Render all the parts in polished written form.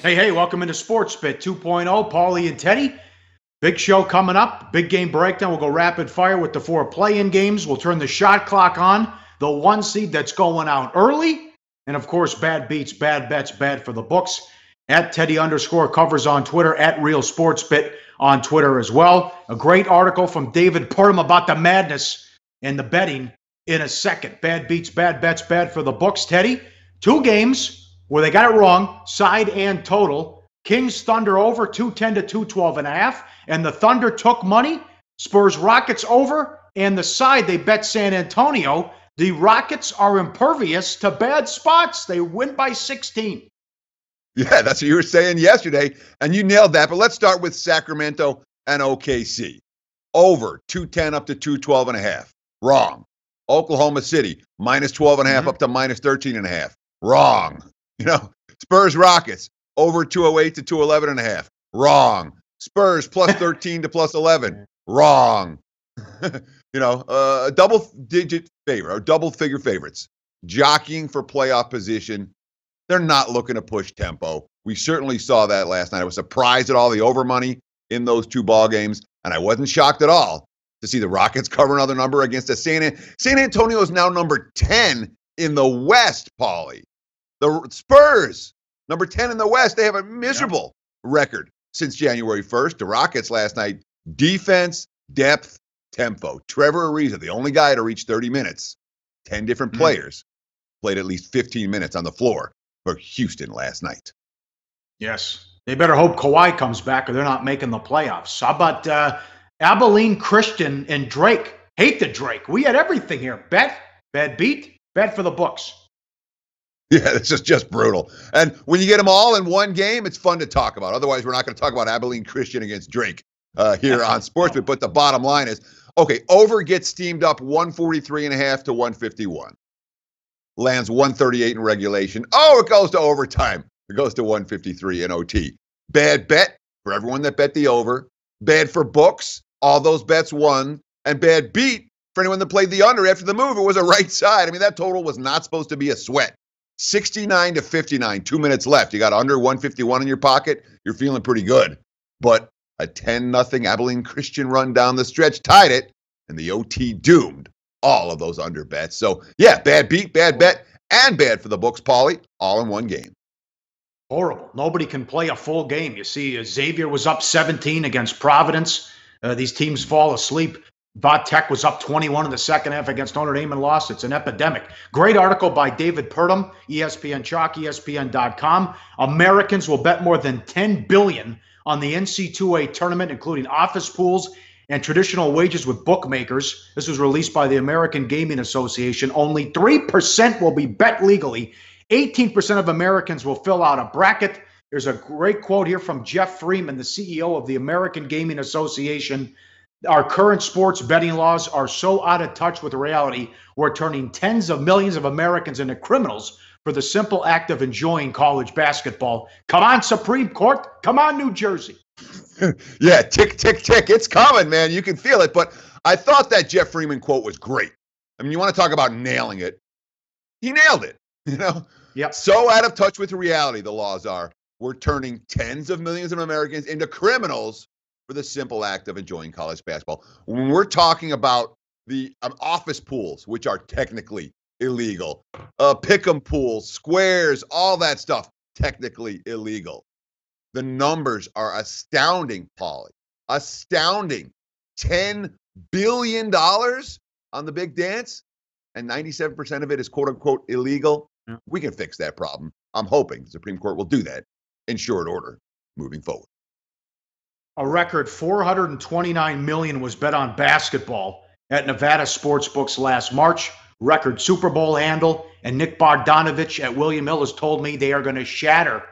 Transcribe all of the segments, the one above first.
Hey, welcome into Sports Bit 2.0. Pauly and Teddy. Big show coming up. Big game breakdown. We'll go rapid fire with the 4 play-in games. We'll turn the shot clock on. The 1 seed that's going out early. And, of course, bad beats, bad bets, bad for the books. At Teddy_Covers on Twitter. At Real Sports Bit on Twitter as well. A great article from David Purdom about the madness and the betting in a second. Bad beats, bad bets, bad for the books. Teddy, 2 games where they got it wrong, side and total. Kings Thunder over 210 to 212.5, and the Thunder took money. Spurs Rockets over, and the side they bet San Antonio. The Rockets are impervious to bad spots. They win by 16. Yeah, that's what you were saying yesterday, and you nailed that. But let's start with Sacramento and OKC. Over 210 up to 212.5. Wrong. Oklahoma City minus 12.5 up to minus 13.5. Wrong. Spurs Rockets over 208 to 211.5. Wrong. Spurs plus 13 to plus 11. Wrong. A double-digit favor or double-figure favorites. Jockeying for playoff position. They're not looking to push tempo. We certainly saw that last night. I was surprised at all the over money in those 2 ball games, and I wasn't shocked at all to see the Rockets cover another number against a San Antonio is now number 10 in the West, Pauly. The Spurs, number 10 in the West, they have a miserable record since January 1st. The Rockets last night, defense, depth, tempo. Trevor Ariza, the only guy to reach 30 minutes. 10 different players played at least 15 minutes on the floor for Houston last night. Yes. They better hope Kawhi comes back or they're not making the playoffs. How about Abilene Christian and Drake? Hate the Drake. We had everything here. Bet, bad beat, bad for the books. Yeah, this is just brutal. And when you get them all in one game, it's fun to talk about. Otherwise, we're not going to talk about Abilene Christian against Drake here on Sportsbet. But the bottom line is, okay, over gets steamed up 143.5 to 151. Lands 138 in regulation. Oh, it goes to overtime. It goes to 153 in OT. Bad bet for everyone that bet the over. Bad for books. All those bets won. And bad beat for anyone that played the under after the move. It was a right side. I mean, that total was not supposed to be a sweat. 69 to 59, 2 minutes left. You got under 151 in your pocket. You're feeling pretty good. But a 10-0 Abilene Christian run down the stretch tied it, and the OT doomed all of those under bets. So, yeah, bad beat, bad bet, and bad for the books, Pauly, all in one game. Horrible. Nobody can play a full game. You see, Xavier was up 17 against Providence. These teams fall asleep. Tech was up 21 in the second half against Notre Dame and lost. It's an epidemic. Great article by David Purdom, ESPN Chalk, ESPN.com. Americans will bet more than $10 billion on the NCAA Tournament, including office pools and traditional wages with bookmakers. This was released by the American Gaming Association. Only 3% will be bet legally. 18% of Americans will fill out a bracket. There's a great quote here from Jeff Freeman, the CEO of the American Gaming Association. Our current sports betting laws are so out of touch with reality, we're turning tens of millions of Americans into criminals for the simple act of enjoying college basketball. Come on, Supreme Court. Come on, New Jersey. Yeah, tick, tick, tick. It's coming, man. You can feel it. But I thought that Jeff Freeman quote was great. I mean, you want to talk about nailing it. He nailed it. Yep. So out of touch with reality, the laws are. We're turning tens of millions of Americans into criminals for the simple act of enjoying college basketball. When we're talking about the office pools, which are technically illegal, pick'em pools, squares, all that stuff, technically illegal. The numbers are astounding, Pauly. Astounding. $10 billion on the big dance, and 97% of it is quote-unquote illegal. Yeah. We can fix that problem. I'm hoping the Supreme Court will do that in short order moving forward. A record $429 million was bet on basketball at Nevada sportsbooks last March. Record Super Bowl handle, and Nick Bogdanovich at William Hill has told me they are going to shatter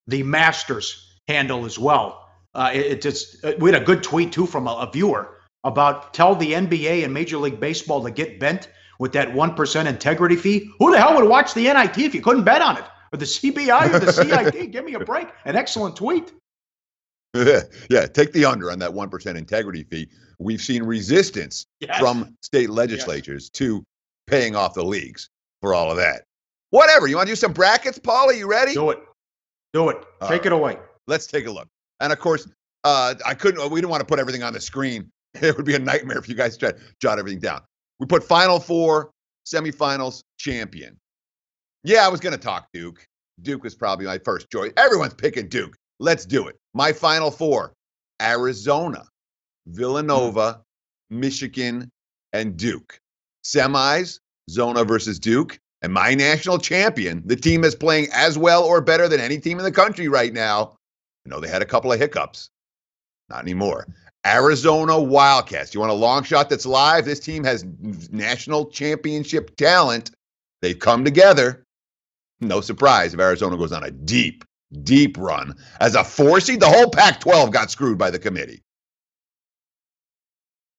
the Masters handle as well. We had a good tweet too from a viewer about tell the NBA and Major League Baseball to get bent with that 1% integrity fee. Who the hell would watch the NIT if you couldn't bet on it? Or the CBI or the CIT? Give me a break. An excellent tweet. Yeah, take the under on that 1% integrity fee. We've seen resistance from state legislatures to paying off the leagues for all of that. Whatever. You want to do some brackets, Pauly? You ready? Do it. Do it. Take it away. Let's take a look. And of course, we didn't want to put everything on the screen. It would be a nightmare if you guys tried to jot everything down. We put Final Four, semifinals, champion. Yeah, I was going to talk Duke. Duke was probably my first choice. Everyone's picking Duke. Let's do it. My Final Four, Arizona, Villanova, Michigan, and Duke. Semis, Zona versus Duke. And my national champion, the team that's playing as well or better than any team in the country right now. I know they had a couple of hiccups. Not anymore. Arizona Wildcats. You want a long shot that's live? This team has national championship talent. They've come together. No surprise if Arizona goes on a deep, deep run. As a 4 seed, the whole Pac-12 got screwed by the committee.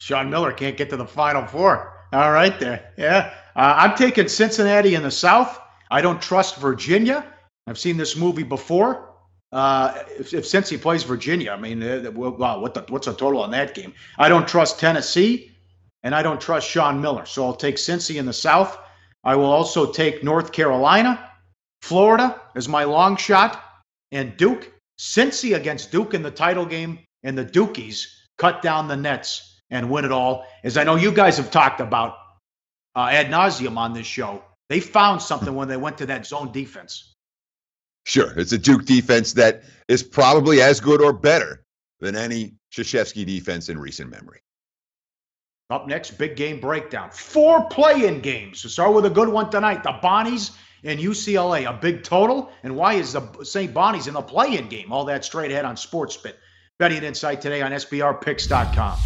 Sean Miller can't get to the Final Four. All right there. Yeah. I'm taking Cincinnati in the South. I don't trust Virginia. I've seen this movie before. If Cincy plays Virginia, I mean, wow, what's the total on that game? I don't trust Tennessee, and I don't trust Sean Miller. So I'll take Cincy in the South. I will also take North Carolina, Florida as my long shot, and Duke. Cincy against Duke in the title game, and the Dukies cut down the nets and win it all. As I know you guys have talked about ad nauseum on this show, they found something when they went to that zone defense. Sure, it's a Duke defense that is probably as good or better than any Krzyzewski defense in recent memory. Up next, big game breakdown. 4 play-in games. So start with a good one tonight. The Bonnies and UCLA, a big total. And why is the St. Bonnies in the play-in game? All that straight ahead on SportsBit. Betting and Insight today on SBRpicks.com.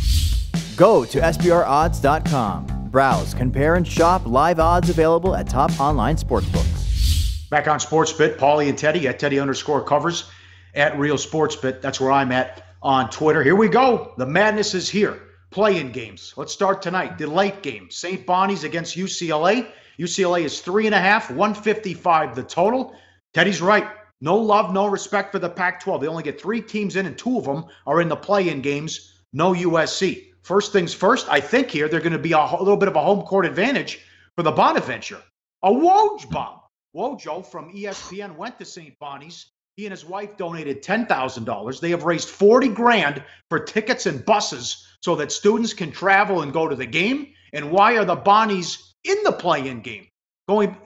Go to SBRodds.com. Browse, compare, and shop live odds available at top online sportsbooks. Back on SportsBit, Pauly and Teddy at Teddy_covers at Real SportsBit. That's where I'm at on Twitter. Here we go. The madness is here. Play-in games. Let's start tonight. The late game. St. Bonnie's against UCLA. UCLA is 3.5, 155 the total. Teddy's right. No love, no respect for the Pac-12. They only get 3 teams in, and 2 of them are in the play-in games. No USC. First things first, I think here they're going to be a little bit of a home court advantage for the Bonaventure. A Woj bomb. Wojo from ESPN went to St. Bonnie's. He and his wife donated $10,000. They have raised $40,000 for tickets and buses so that students can travel and go to the game. And why are the Bonnies in the play-in game?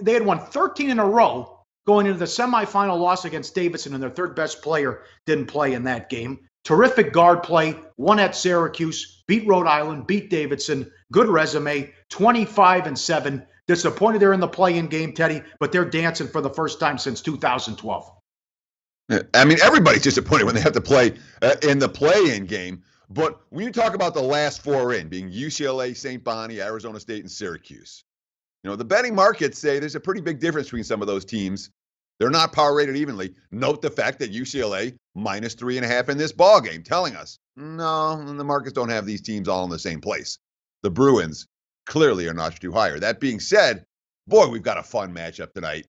They had won 13 in a row going into the semifinal loss against Davidson, and their third best player didn't play in that game. Terrific guard play, won at Syracuse, beat Rhode Island, beat Davidson. Good resume, 25-7. Disappointed they're in the play-in game, Teddy, but they're dancing for the first time since 2012. I mean, everybody's disappointed when they have to play in the play-in game. But when you talk about the last 4 in, being UCLA, St. Bonnie, Arizona State, and Syracuse, the betting markets say there's a pretty big difference between some of those teams. They're not power rated evenly. Note the fact that UCLA minus 3.5 in this ball game, telling us, no, the markets don't have these teams all in the same place. The Bruins clearly are notch too higher. That being said, boy, we've got a fun matchup tonight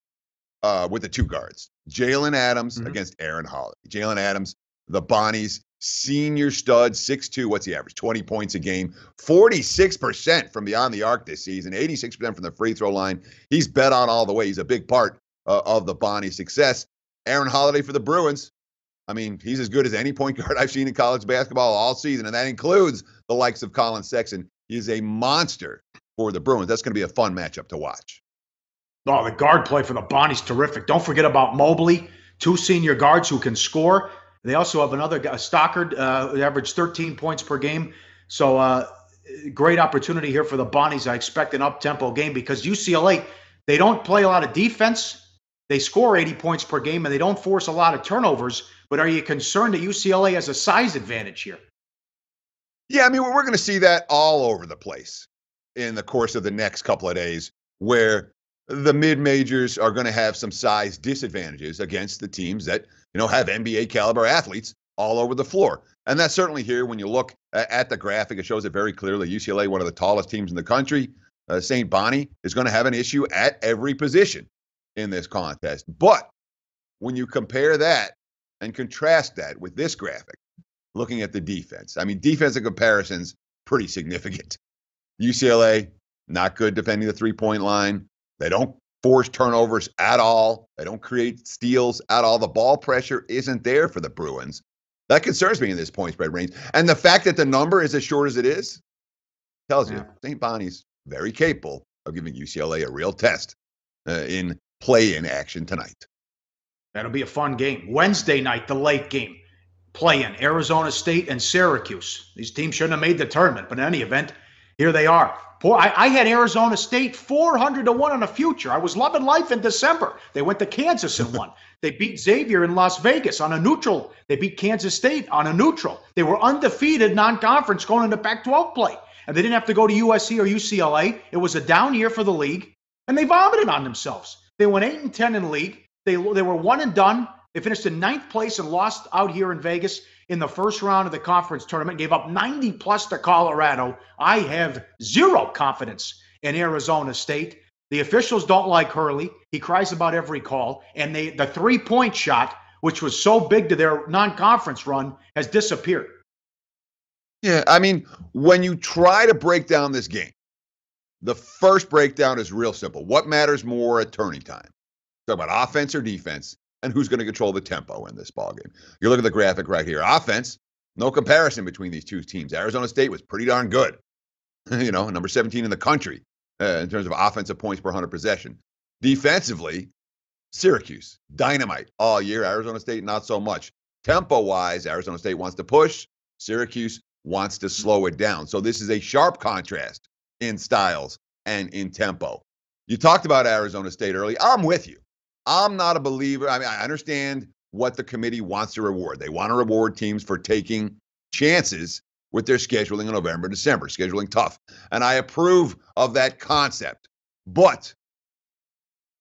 with the 2 guards. Jalen Adams against Aaron Holiday. Jalen Adams, the Bonnies, senior stud, 6'2", what's the average? 20 points a game, 46% from beyond the arc this season, 86% from the free throw line. He's bet on all the way. He's a big part of the Bonnie success. Aaron Holiday for the Bruins. I mean, he's as good as any point guard I've seen in college basketball all season, and that includes the likes of Colin Sexton. He is a monster for the Bruins. That's going to be a fun matchup to watch. Oh, the guard play for the Bonnie's terrific. Don't forget about Mobley, 2 senior guards who can score. They also have another guy, Stockard, who averaged 13 points per game. So great opportunity here for the Bonnies. I expect an up-tempo game because UCLA, they don't play a lot of defense. They score 80 points per game, and they don't force a lot of turnovers. But are you concerned that UCLA has a size advantage here? Yeah, I mean, we're going to see that all over the place in the course of the next couple of days, where the mid-majors are going to have some size disadvantages against the teams that, have NBA caliber athletes all over the floor. And that's certainly here when you look at the graphic. It shows it very clearly. UCLA, one of the tallest teams in the country. St. Bonnie is going to have an issue at every position in this contest. But when you compare that and contrast that with this graphic, looking at the defense, I mean, defensive comparisons, pretty significant. UCLA, not good defending the 3-point line. They don't force turnovers at all. They don't create steals at all. The ball pressure isn't there for the Bruins. That concerns me in this point spread range. And the fact that the number is as short as it is tells you St. Bonnie's very capable of giving UCLA a real test in play-in action tonight. That'll be a fun game. Wednesday night, the late game. Play-in, Arizona State and Syracuse. These teams shouldn't have made the tournament, but in any event, here they are. I had Arizona State 400-1 on the future. I was loving life in December. They went to Kansas and won. They beat Xavier in Las Vegas on a neutral. They beat Kansas State on a neutral. They were undefeated non-conference going into Pac-12 play. And they didn't have to go to USC or UCLA. It was a down year for the league. And they vomited on themselves. They went 8-10 in league. They were one and done. They finished in 9th place and lost out here in Vegas in the first round of the conference tournament, gave up 90-plus to Colorado. I have zero confidence in Arizona State. The officials don't like Hurley. He cries about every call. And the three-point shot, which was so big to their non-conference run, has disappeared. Yeah, I mean, when you try to break down this game, the first breakdown is real simple. What matters more at turning time? Talk about offense or defense, and who's going to control the tempo in this ballgame. You look at the graphic right here. Offense, no comparison between these two teams. Arizona State was pretty darn good. Number 17 in the country in terms of offensive points per 100 possession. Defensively, Syracuse, dynamite all year. Arizona State, not so much. Tempo-wise, Arizona State wants to push. Syracuse wants to slow it down. So this is a sharp contrast in styles and in tempo. You talked about Arizona State early. I'm with you. I'm not a believer. I mean, I understand what the committee wants to reward. They want to reward teams for taking chances with their scheduling in November, December, scheduling tough. And I approve of that concept. But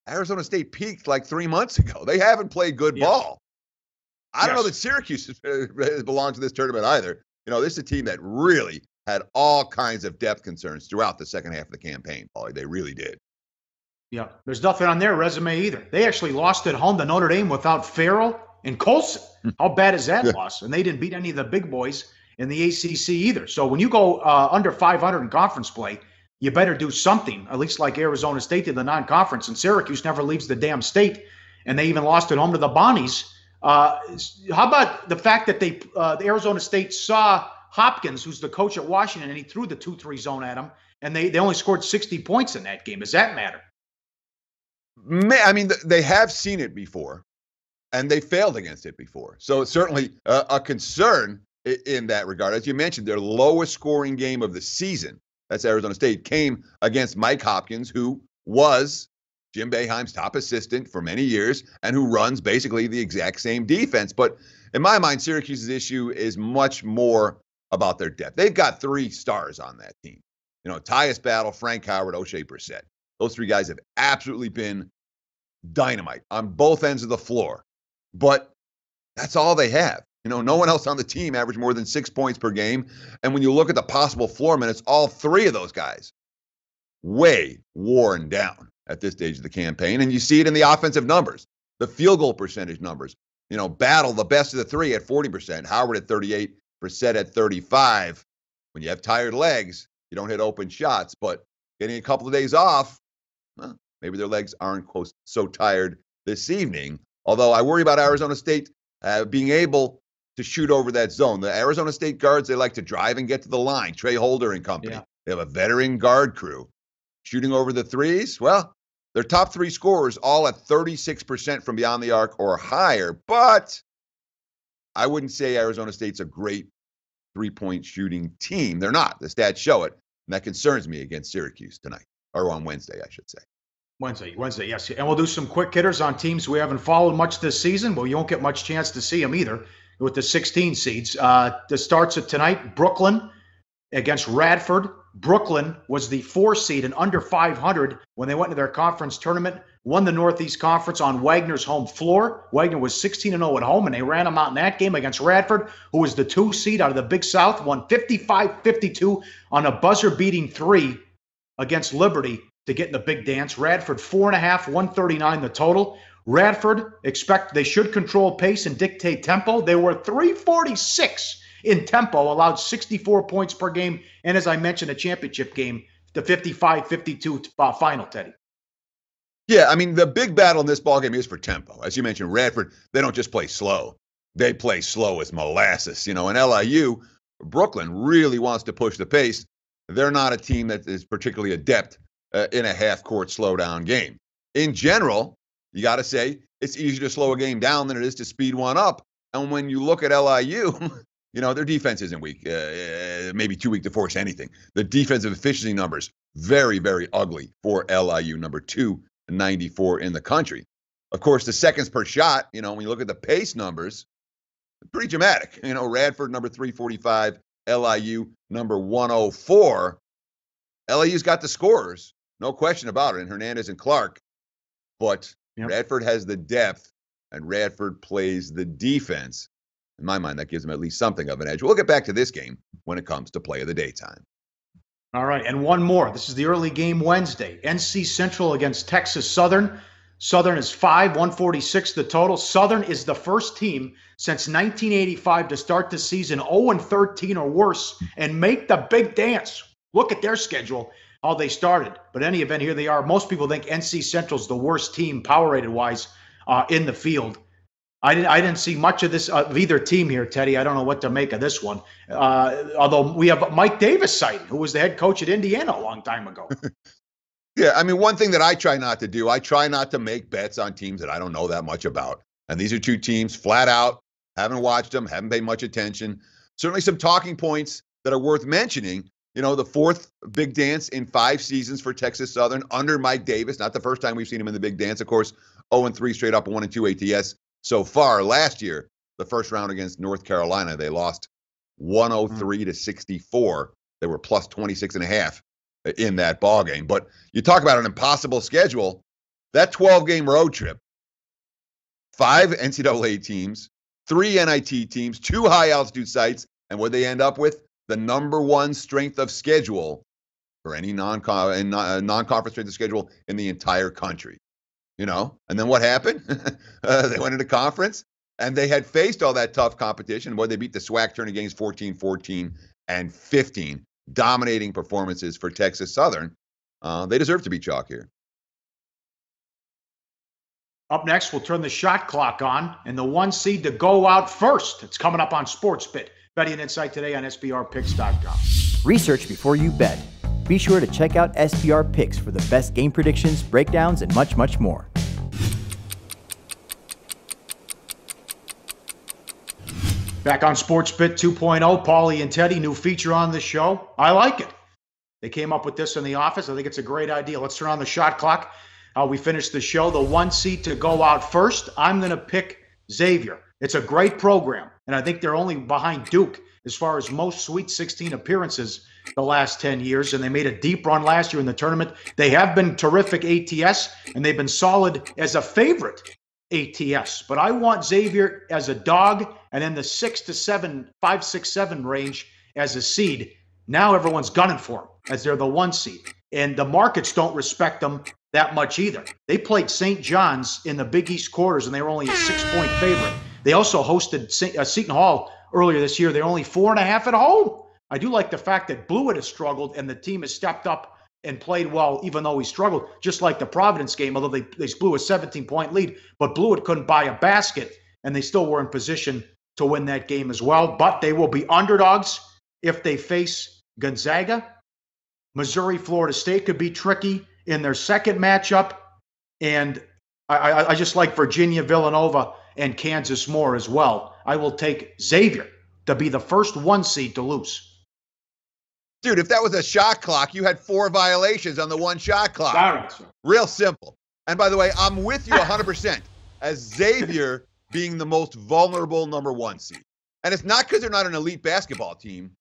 Arizona State peaked like 3 months ago. They haven't played good ball. I don't know that Syracuse belongs to this tournament either. This is a team that really had all kinds of depth concerns throughout the second half of the campaign, Pauly. They really did. Yeah, there's nothing on their resume either. They actually lost at home to Notre Dame without Farrell and Colson. How bad is that loss? And they didn't beat any of the big boys in the ACC either. So when you go under 500 in conference play, you better do something, at least like Arizona State did the non-conference. And Syracuse never leaves the damn state, and they even lost at home to the Bonnies. How about the fact that the Arizona State saw Hopkins, who's the coach at Washington, and he threw the 2-3 zone at him, and they only scored 60 points in that game. Does that matter? I mean, they have seen it before, and they failed against it before. So it's certainly a concern in that regard. As you mentioned, their lowest scoring game of the season, that's Arizona State, came against Mike Hopkins, who was Jim Boeheim's top assistant for many years and who runs basically the exact same defense. But in my mind, Syracuse's issue is much more about their depth. They've got 3 stars on that team. Tyus Battle, Frank Howard, O'Shea Brissett. Those 3 guys have absolutely been dynamite on both ends of the floor. But that's all they have. No one else on the team averaged more than 6 points per game. And when you look at the possible floor minutes, all 3 of those guys way worn down at this stage of the campaign. And you see it in the offensive numbers, the field goal percentage numbers. Battle, the best of the 3 at 40%, Howard at 38%, Brissett at 35%. When you have tired legs, you don't hit open shots. But getting a couple of days off, well, maybe their legs aren't so tired this evening. Although I worry about Arizona State being able to shoot over that zone. The Arizona State guards, they like to drive and get to the line. Trey Holder and company. Yeah. They have a veteran guard crew. Shooting over the threes, well, their top 3 scorers all at 36% from beyond the arc or higher. But I wouldn't say Arizona State's a great 3-point shooting team. They're not. The stats show it. And that concerns me against Syracuse tonight. Or on Wednesday, I should say. Wednesday, yes. And we'll do some quick hitters on teams we haven't followed much this season. Well, you won't get much chance to see them either with the 16 seeds. That starts at tonight, Brooklyn against Radford. Brooklyn was the 4 seed and under 500 when they went to their conference tournament, won the Northeast Conference on Wagner's home floor. Wagner was 16-0 at home, and they ran them out in that game against Radford, who was the 2 seed out of the Big South, won 55-52 on a buzzer-beating 3 against Liberty to get in the big dance. Radford 4.5, 139 the total. Radford they should control pace and dictate tempo. They were 346 in tempo, allowed 64 points per game, and as I mentioned, a championship game, the 55-52 final, Teddy. Yeah, I mean, the big battle in this ballgame is for tempo. As you mentioned, Radford, they don't just play slow. They play slow as molasses. And LIU, Brooklyn, really wants to push the pace. They're not a team that is particularly adept in a half-court slowdown game. In general, you got to say, it's easier to slow a game down than it is to speed one up. And when you look at LIU, their defense isn't weak, maybe too weak to force anything. The defensive efficiency numbers, very, very ugly for LIU, number 294 in the country. Of course, the seconds per shot, when you look at the pace numbers, pretty dramatic. Radford, number 345, LIU, number 104. LIU's got the scorers, no question about it, and Hernandez and Clark. But Radford has the depth, and Radford plays the defense. In my mind, that gives them at least something of an edge. We'll get back to this game when it comes to play of the daytime. All right, and one more. This is the early game Wednesday. NC Central against Texas Southern. Southern is 146 the total. Southern is the first team since 1985 to start the season 0-13 or worse and make the big dance. Look at their schedule, how they started. But in any event, here they are. Most people think NC Central's the worst team, power rated wise, in the field. I didn't see much of this of either team here, Teddy. I don't know what to make of this one. Although we have Mike Davis sighting, who was the head coach at Indiana a long time ago. Yeah, I mean, one thing that I try not to do, I try not to make bets on teams that I don't know that much about. And these are two teams flat out, haven't watched them, haven't paid much attention. Certainly some talking points that are worth mentioning. The fourth big dance in 5 seasons for Texas Southern under Mike Davis. Not the first time we've seen him in the big dance. Of course, 0-3 straight up, 1-2 ATS so far. Last year, the first round against North Carolina, they lost 103-64. They were plus 26.5 in that ball game. But you talk about an impossible schedule. That 12-game road trip, 5 NCAA teams, 3 NIT teams, 2 high-altitude sites, and what they end up with? The number 1 strength of schedule for any non-conference strength of schedule in the entire country. And then what happened? They went into conference, and they had faced all that tough competition. Boy, they beat the SWAC tourney games 14-14 and 15. Dominating performances for Texas Southern. They deserve to be chalk here. Up next, we'll turn the shot clock on, and the 1 seed to go out first. It's coming up on SportsBit. Betting Insight today on SBRPicks.com. Research before you bet. Be sure to check out SBR Picks for the best game predictions, breakdowns, and much, much more. Back on SportsBit 2.0, Pauly and Teddy, new feature on the show. I like it. They came up with this in the office. I think it's a great idea. Let's turn on the shot clock. We finished the show. The 1 seed to go out first, I'm going to pick Xavier. It's a great program, and I think they're only behind Duke as far as most Sweet 16 appearances the last 10 years, and they made a deep run last year in the tournament. They have been terrific ATS, and they've been solid as a favorite ATS. But I want Xavier as a dog, and in the 5, 6, 7 range as a seed. Now everyone's gunning for them as they're the 1 seed. And the markets don't respect them that much either. They played St. John's in the Big East quarters, and they were only a 6-point favorite. They also hosted Seton Hall earlier this year. They're only 4.5 at home. I do like the fact that Blewett has struggled, and the team has stepped up and played well, even though he struggled, just like the Providence game, although they blew a 17-point lead. But Blewett couldn't buy a basket, and they still were in position to win that game as well. But they will be underdogs if they face Gonzaga. Missouri, Florida State could be tricky in their second matchup. And I just like Virginia, Villanova, and Kansas more as well. I will take Xavier to be the first 1 seed to lose. Dude, if that was a shot clock, you had 4 violations on the 1 shot clock. All right, sir. Real simple. And by the way, I'm with you 100% as Xavier being the most vulnerable number 1 seed. And it's not because they're not an elite basketball team.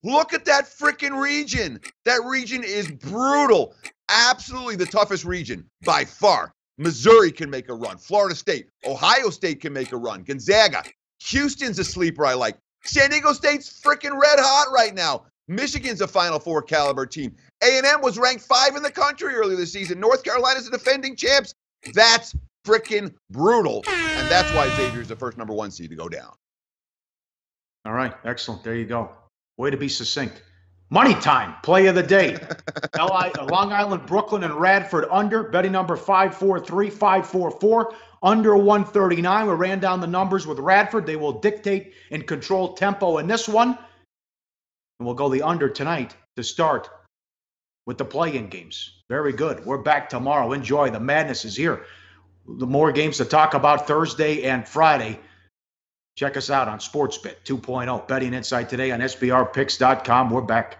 Look at that freaking region. That region is brutal. Absolutely the toughest region by far. Missouri can make a run. Florida State. Ohio State can make a run. Gonzaga. Houston's a sleeper I like. San Diego State's freaking red hot right now. Michigan's a Final Four caliber team. A&M was ranked 5 in the country earlier this season. North Carolina's the defending champs. That's freaking brutal. And that's why Xavier's the first number 1 seed to go down. All right. Excellent. There you go. Way to be succinct. Money time, play of the day. Long Island, Brooklyn, and Radford under. Betting number 543-544. Under 139. We ran down the numbers with Radford. They will dictate and control tempo in this one. And we'll go the under tonight to start with the play-in games. Very good. We're back tomorrow. Enjoy. The madness is here. The more games to talk about Thursday and Friday. Check us out on SportsBet 2.0. Betting Insight today on SBRPicks.com. We're back.